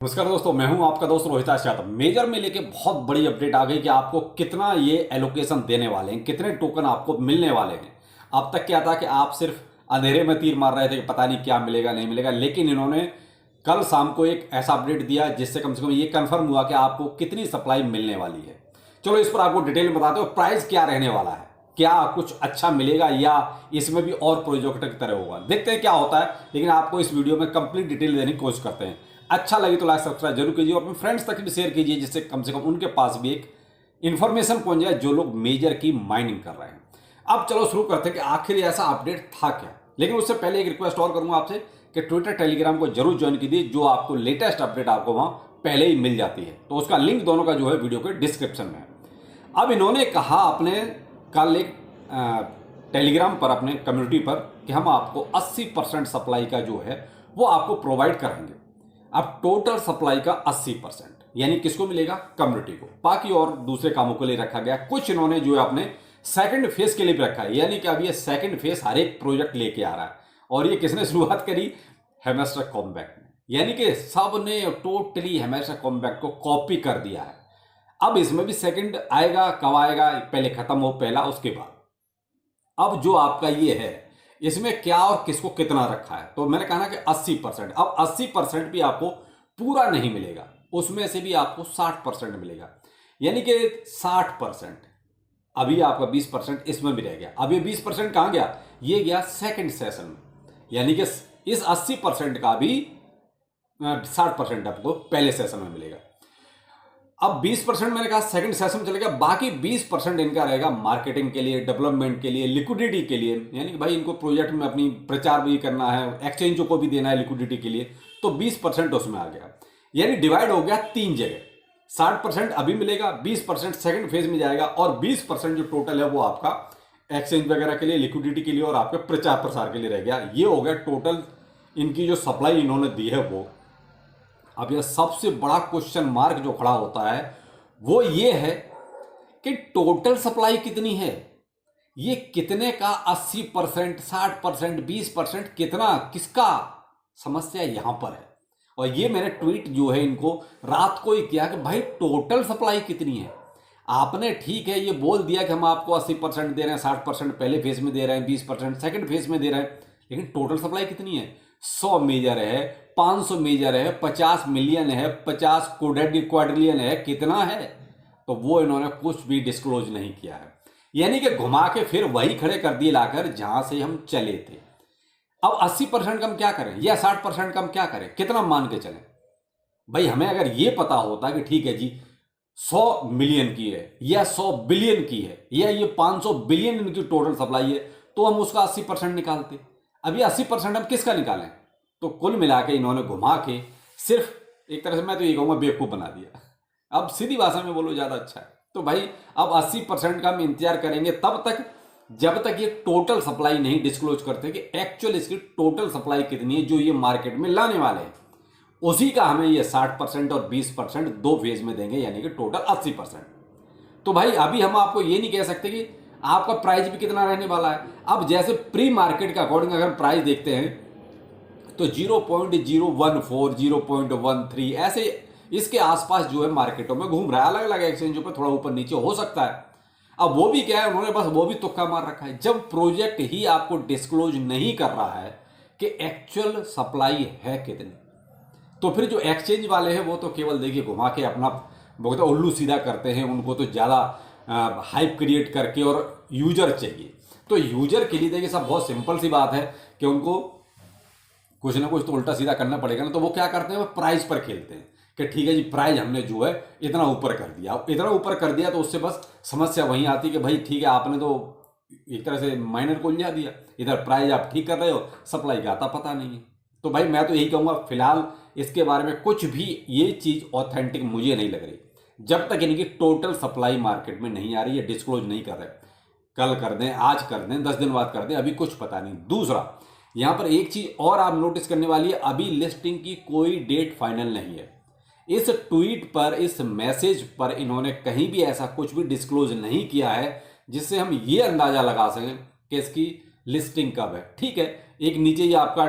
नमस्कार दोस्तों, मैं हूं आपका दोस्त रोहित यादव। मेजर में लेके बहुत बड़ी अपडेट आ गई कि आपको कितना ये एलोकेशन देने वाले हैं, कितने टोकन आपको मिलने वाले हैं। अब तक क्या था कि आप सिर्फ अंधेरे में तीर मार रहे थे कि पता नहीं क्या मिलेगा नहीं मिलेगा, लेकिन इन्होंने कल शाम को एक ऐसा अपडेट दिया जिससे कम से कम ये कंफर्म हुआ कि आपको कितनी सप्लाई मिलने वाली है। चलो इस पर आपको डिटेल में बताते हो प्राइस क्या रहने वाला है, क्या कुछ अच्छा मिलेगा या इसमें भी और प्रोजेक्ट की तरह होगा। देखते हैं क्या होता है, लेकिन आपको इस वीडियो में कंप्लीट डिटेल देने की कोशिश करते हैं। अच्छा लगे तो लाइक सब्सक्राइब जरूर कीजिए और अपने फ्रेंड्स तक भी शेयर कीजिए, जिससे कम से कम उनके पास भी एक इन्फॉर्मेशन पहुंच जाए जो लोग मेजर की माइनिंग कर रहे हैं। अब चलो शुरू करते हैं कि आखिर ऐसा अपडेट था क्या। लेकिन उससे पहले एक रिक्वेस्ट और करूंगा आपसे कि ट्विटर टेलीग्राम को जरूर ज्वाइन कीजिए, जो आपको लेटेस्ट अपडेट आपको वहां पहले ही मिल जाती है। तो उसका लिंक दोनों का जो है वीडियो के डिस्क्रिप्शन में है। अब इन्होंने कहा अपने कल एक टेलीग्राम पर अपने कम्युनिटी पर कि हम आपको 80% सप्लाई का जो है वो आपको प्रोवाइड करेंगे। अब टोटल सप्लाई का 80% यानी किसको मिलेगा? कम्युनिटी को। बाकी और दूसरे कामों के लिए रखा गया। कुछ इन्होंने जो है अपने सेकंड फेज के लिए भी रखा है, यानी कि अब ये सेकंड फेज हर एक प्रोजेक्ट लेके आ रहा है। और ये किसने शुरुआत करी? हेमेस्टर कॉम्बैक्ट ने, यानी कि सब ने टोटली हेमेस्टर कॉम्बैक्ट को कॉपी कर दिया है। अब इसमें भी सेकंड आएगा, कब आएगा? पहले खत्म हो पहला, उसके बाद अब जो आपका ये है इसमें क्या और किसको कितना रखा है। तो मैंने कहा ना कि 80%। अब 80% भी आपको पूरा नहीं मिलेगा, उसमें से भी आपको 60% मिलेगा, यानी कि 60%। अभी आपका 20% इसमें भी रह गया। अब ये 20% कहां गया? ये गया सेकंड सेशन में, यानी कि इस 80% का भी 60% आपको पहले सेशन में मिलेगा। अब 20% मैंने कहा सेकंड सेशन में चलेगा, बाकी 20% इनका रहेगा मार्केटिंग के लिए, डेवलपमेंट के लिए, लिक्विडिटी के लिए, यानी कि भाई इनको प्रोजेक्ट में अपनी प्रचार भी करना है, एक्सचेंजों को भी देना है लिक्विडिटी के लिए। तो 20% उसमें आ गया, यानी डिवाइड हो गया 3 जगह। 60% अभी मिलेगा, 20% सेकंड फेज में जाएगा और 20% जो टोटल है वो आपका एक्सचेंज वगैरह के लिए, लिक्विडिटी के लिए और आपके प्रचार प्रसार के लिए रह गया। ये हो गया टोटल इनकी जो सप्लाई इन्होंने दी है वो। अब यह सबसे बड़ा क्वेश्चन मार्क जो खड़ा होता है वो ये है कि टोटल सप्लाई कितनी है। ये कितने का 80%, 60%, 20% कितना, किसका? समस्या यहां पर है। और ये मैंने ट्वीट जो है इनको रात को ही किया कि भाई टोटल सप्लाई कितनी है। आपने ठीक है ये बोल दिया कि हम आपको 80% दे रहे हैं, 60% पहले फेज में दे रहे हैं, 20% सेकंड फेज में दे रहे हैं, लेकिन टोटल सप्लाई कितनी है? 100 मेजर है, 500 मेजर है, 50 मिलियन है, 50 क्वाड्रिलियन है, कितना है? तो वो इन्होंने कुछ भी डिस्क्लोज नहीं किया है, यानी कि घुमा के फिर वही खड़े कर दिए लाकर जहां से हम चले थे। अब 80% का हम क्या करें या 60% का हम क्या करें, कितना मान के चलें? भाई हमें अगर ये पता होता कि ठीक है जी 100 मिलियन की है या 100 बिलियन की है या ये 500 बिलियन इनकी टोटल सप्लाई है, तो हम उसका 80% निकालते। अब ये 80% हम किसका निकालें? तो कुल मिला के इन्होंने घुमा के सिर्फ एक तरह से मैं तो ये कहूंगा बेवकूफ बना दिया। अब सीधी भाषा में बोलो ज्यादा अच्छा है। तो भाई अब 80% का हम इंतजार करेंगे तब तक जब तक ये टोटल सप्लाई नहीं डिस्क्लोज करते कि एक्चुअल इसकी टोटल सप्लाई कितनी है जो ये मार्केट में लाने वाले हैं। उसी का हमें ये 60% और 20% दो फेज में देंगे, यानी कि टोटल 80%। तो भाई अभी हम आपको ये नहीं कह सकते कि आपका प्राइस भी कितना रहने वाला है। अब जैसे प्री मार्केट के अकॉर्डिंग अगर प्राइस देखते हैं तो 0.014, 0.13 ऐसे इसके आसपास जो है मार्केटों में घूम रहा है। अलग अलग एक्सचेंजों पर थोड़ा ऊपर नीचे हो सकता है। अब वो भी क्या है, उन्होंने बस वो भी तुक्का मार रखा है। जब प्रोजेक्ट ही आपको डिस्क्लोज नहीं कर रहा है कि एक्चुअल सप्लाई है कितनी, तो फिर जो एक्सचेंज वाले हैं वो तो केवल देखिए घुमा के अपना बहुत उल्लू सीधा करते हैं। उनको तो ज़्यादा हाइप क्रिएट करके और यूजर चाहिए। तो यूजर के लिए देखिए सब बहुत सिंपल सी बात है कि उनको कुछ ना कुछ तो उल्टा सीधा करना पड़ेगा ना। तो वो क्या करते हैं, वो प्राइस पर खेलते हैं कि ठीक है जी प्राइस हमने जो है इतना ऊपर कर दिया, इतना ऊपर कर दिया। तो उससे बस समस्या वहीं आती है कि भाई ठीक है आपने तो एक तरह से माइनर को उलझा दिया, इधर प्राइस आप ठीक कर रहे हो, सप्लाई का आता पता नहीं है। तो भाई मैं तो यही कहूँगा फिलहाल इसके बारे में कुछ भी ये चीज़ ऑथेंटिक मुझे नहीं लग रही जब तक इनकी टोटल सप्लाई मार्केट में नहीं आ रही है, डिस्क्लोज नहीं कर रहे। कल कर दें, आज कर दें, 10 दिन बाद कर दें, अभी कुछ पता नहीं। दूसरा यहां पर एक चीज और आप नोटिस करने वाली है, अभी लिस्टिंग की कोई डेट फाइनल नहीं है। इस ट्वीट पर, इस मैसेज पर इन्होंने कहीं भी ऐसा कुछ भी डिस्क्लोज नहीं किया है जिससे हम ये अंदाजा लगा सकें कि इसकी लिस्टिंग कब है। ठीक है एक नीचे ही आपका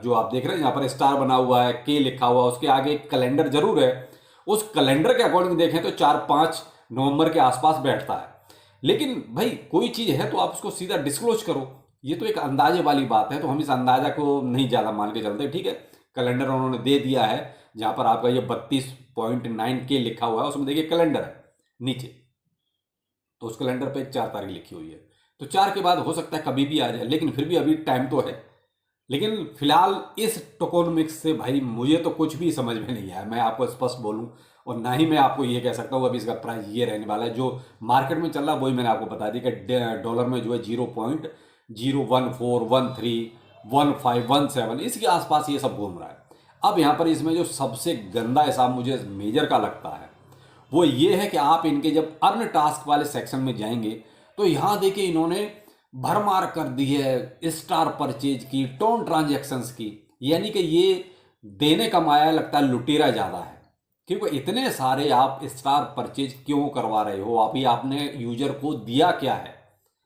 जो आप देख रहे हैं यहाँ पर स्टार बना हुआ है, के लिखा हुआ, उसके आगे एक कैलेंडर जरूर है। उस कैलेंडर के अकॉर्डिंग देखें तो 4-5 नवंबर के आसपास बैठता है। लेकिन भाई कोई चीज़ है तो आप उसको सीधा डिस्क्लोज करो। ये तो एक अंदाजे वाली बात है, तो हम इस अंदाजा को नहीं ज़्यादा मान के चलते। ठीक है, कैलेंडर उन्होंने दे दिया है जहाँ पर आपका ये 32.9 के लिखा हुआ है, उसमें देखिए कैलेंडर है नीचे, तो उस कैलेंडर पे 4 तारीख लिखी हुई है, तो 4 के बाद हो सकता है कभी भी आ जाए, लेकिन फिर भी अभी टाइम तो है। लेकिन फिलहाल इस टोकोनॉमिक्स से भाई मुझे तो कुछ भी समझ में नहीं आया, मैं आपको स्पष्ट बोलूं, और ना ही मैं आपको ये कह सकता हूँ अभी इसका प्राइस ये रहने वाला है। जो मार्केट में चल रहा है वही मैंने आपको बता दी कि डॉलर में जो है 0.014131517 इसके आसपास ये सब घूम रहा है। अब यहाँ पर इसमें जो सबसे गंदा हिसाब मुझे मेजर का लगता है वो ये है कि आप इनके जब अर्न टास्क वाले सेक्शन में जाएंगे तो यहाँ देखिए इन्होंने भरमार कर दी है स्टार परचेज की, टोन ट्रांजैक्शंस की, यानी कि ये देने का माया लगता है लुटेरा ज़्यादा है। क्योंकि इतने सारे आप स्टार परचेज क्यों करवा रहे हो, अभी आपने यूजर को दिया क्या है।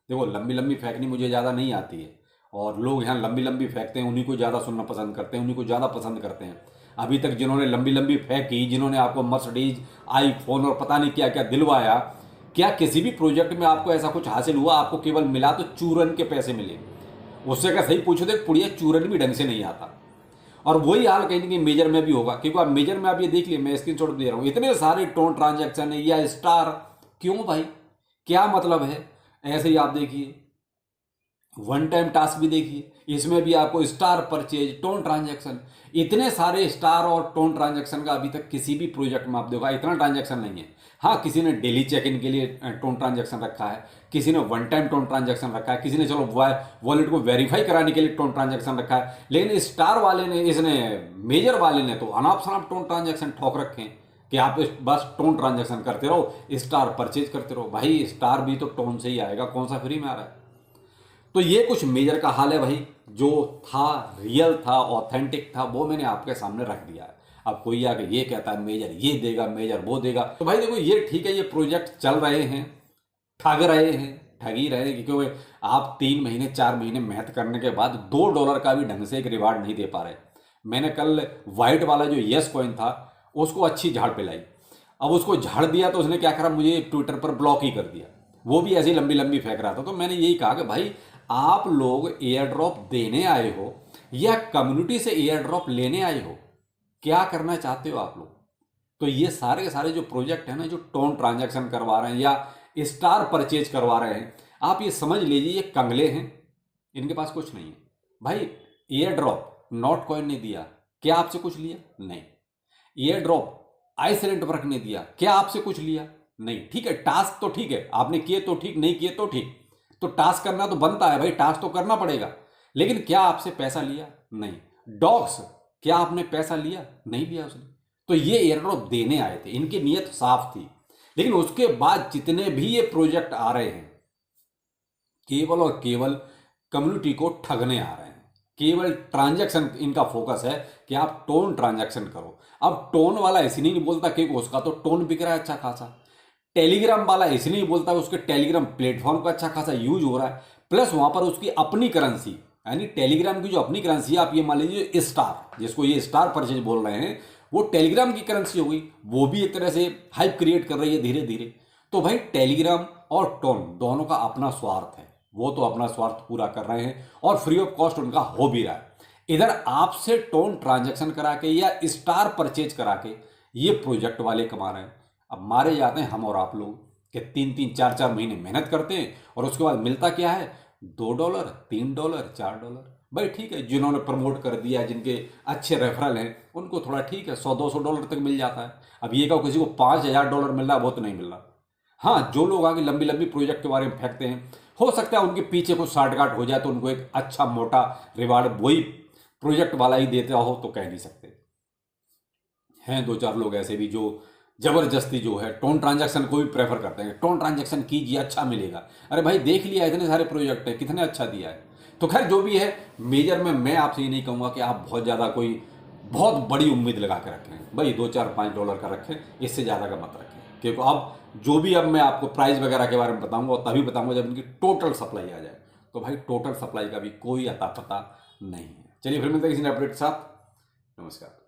देखो लंबी लंबी फेंकनी मुझे ज़्यादा नहीं आती है, और लोग यहाँ लंबी लंबी फेंकते हैं, उन्हीं को ज़्यादा सुनना पसंद करते हैं, उन्हीं को ज़्यादा पसंद करते हैं। अभी तक जिन्होंने लंबी लंबी फेंकी, जिन्होंने आपको मर्सिडीज, आईफोन और पता नहीं क्या क्या दिलवाया, क्या किसी भी प्रोजेक्ट में आपको ऐसा कुछ हासिल हुआ? आपको केवल मिला तो चूरन के पैसे मिले। उससे अगर सही पूछो तो पुड़िया चूरन भी ढंग से नहीं आता। और वही हाल कहीं ना कहीं मेजर में भी होगा, क्योंकि आप मेजर में आप ये देख लिए, मैं स्क्रीनशॉट दे रहा हूँ, इतने सारे टोन ट्रांजैक्शन है या स्टार, क्यों भाई, क्या मतलब है? ऐसे ही आप देखिए वन टाइम टास्क भी देखिए, इसमें भी आपको स्टार परचेज, टोन ट्रांजैक्शन, इतने सारे स्टार और टोन ट्रांजैक्शन का अभी तक किसी भी प्रोजेक्ट में आप देखो इतना ट्रांजैक्शन नहीं है। हाँ, किसी ने डेली चेक इन के लिए टोन ट्रांजैक्शन रखा है, किसी ने वन टाइम टोन ट्रांजैक्शन रखा है, किसी ने चलो वॉलेट को वेरीफाई कराने के लिए टोन ट्रांजैक्शन रखा है, लेकिन स्टार वाले ने, इसने मेजर वाले ने तो अनाप शनाप टोन ट्रांजैक्शन ठोक रखे हैं कि आप बस टोन ट्रांजैक्शन करते रहो, स्टार परचेज करते रहो। भाई स्टार भी तो टोन से ही आएगा, कौन सा फ्री में आ रहा है? तो ये कुछ मेजर का हाल है भाई, जो था रियल था, ऑथेंटिक था, वो मैंने आपके सामने रख दिया है। अब कोई आके ये कहता है मेजर ये देगा, मेजर वो देगा, तो भाई देखो ये ठीक है, ये प्रोजेक्ट चल रहे हैं, ठग रहे हैं, ठग ही रहे हैं, क्योंकि आप 3 महीने 4 महीने मेहनत करने के बाद $2 का भी ढंग से एक रिवार्ड नहीं दे पा रहे। मैंने कल वाइट वाला जो यस कॉइन था उसको अच्छी झाड़ पिलाई, अब उसको झाड़ दिया तो उसने क्या करा, मुझे ट्विटर पर ब्लॉक ही कर दिया, वो भी ऐसी लंबी लंबी फेंक रहा था। तो मैंने यही कहा कि भाई आप लोग एयर ड्रॉप देने आए हो या कम्युनिटी से एयर ड्रॉप लेने आए हो, क्या करना चाहते हो आप लोग? तो ये सारे के सारे जो प्रोजेक्ट है ना, जो टोन ट्रांजैक्शन करवा रहे हैं या स्टार परचेज करवा रहे हैं, आप ये समझ लीजिए ये कंगले हैं, इनके पास कुछ नहीं है। भाई एयर ड्रॉप नॉट कॉइन ने दिया, क्या आपसे कुछ लिया? नहीं। एयर ड्रॉप आइसलेंट वर्क ने दिया, क्या आपसे कुछ लिया? नहीं। ठीक है, टास्क तो ठीक है, आपने किए तो ठीक, नहीं किए तो ठीक, तो टास्क करना तो बनता है भाई, टास्क तो करना पड़ेगा, लेकिन क्या आपसे पैसा लिया? नहीं। डॉग्स, क्या आपने पैसा लिया? नहीं लिया उसने। तो ये एयर ड्रॉप देने आए थे, इनकी नीयत साफ थी। लेकिन उसके बाद जितने भी ये प्रोजेक्ट आ रहे हैं केवल और केवल कम्युनिटी को ठगने आ रहे हैं, केवल ट्रांजैक्शन इनका फोकस है कि आप टोन ट्रांजैक्शन करो। अब टोन वाला इसलिए नहीं बोलता क्योंकि उसका तो टोन बिक रहा है अच्छा खासा, टेलीग्राम वाला इसलिए नहीं बोलता उसके टेलीग्राम प्लेटफॉर्म का अच्छा खासा यूज हो रहा है, प्लस वहां पर उसकी अपनी करेंसी, यानी टेलीग्राम की जो अपनी करेंसी है, आप ये मान लीजिए स्टार, जिसको ये स्टार परचेज बोल रहे हैं, वो टेलीग्राम की करेंसी हो गई, वो भी एक तरह से हाइप क्रिएट कर रही है धीरे धीरे। तो भाई टेलीग्राम और टोन दोनों का अपना स्वार्थ है, वो तो अपना स्वार्थ पूरा कर रहे हैं और फ्री ऑफ कॉस्ट उनका हो भी रहा है। इधर आपसे टोन ट्रांजैक्शन करा के या स्टार परचेज करा के ये प्रोजेक्ट वाले कमा रहे हैं। अब मारे जाते हैं हम और आप लोग कि 3-3 4-4 महीने मेहनत करते हैं और उसके बाद मिलता क्या है? $2, $3, $4। भाई ठीक है, जिन्होंने प्रमोट कर दिया, जिनके अच्छे रेफरल हैं, उनको थोड़ा ठीक है, $100-200 तक मिल जाता है। अब ये कहो किसी को $5000 मिल रहा है, वो तो नहीं मिल रहा। हाँ, जो लोग आगे लंबी लंबी प्रोजेक्ट के बारे में फेंकते हैं, हो सकता है उनके पीछे कुछ साठगांठ हो जाए तो उनको एक अच्छा मोटा रिवार्ड वही प्रोजेक्ट वाला ही देता हो, तो कह नहीं सकते। हैं 2-4 लोग ऐसे भी जो जबरदस्ती जो है टोन ट्रांजैक्शन को भी प्रेफर करते हैं, टोन ट्रांजैक्शन कीजिए अच्छा मिलेगा। अरे भाई देख लिया, इतने सारे प्रोजेक्ट है, कितने अच्छा दिया है। तो खैर जो भी है, मेजर में मैं आपसे ये नहीं कहूँगा कि आप बहुत ज़्यादा कोई बहुत बड़ी उम्मीद लगा के रखें। भाई $2-4-5 का रखें, इससे ज़्यादा का मत रखें, क्योंकि अब जो भी अब मैं आपको प्राइस वगैरह के बारे में बताऊंगा, तभी बताऊंगा जब इनकी टोटल सप्लाई आ जाए। तो भाई टोटल सप्लाई का भी कोई अता पता नहीं है। चलिए फिर मिलते हैं किसी नए अपडेट के साथ। नमस्कार।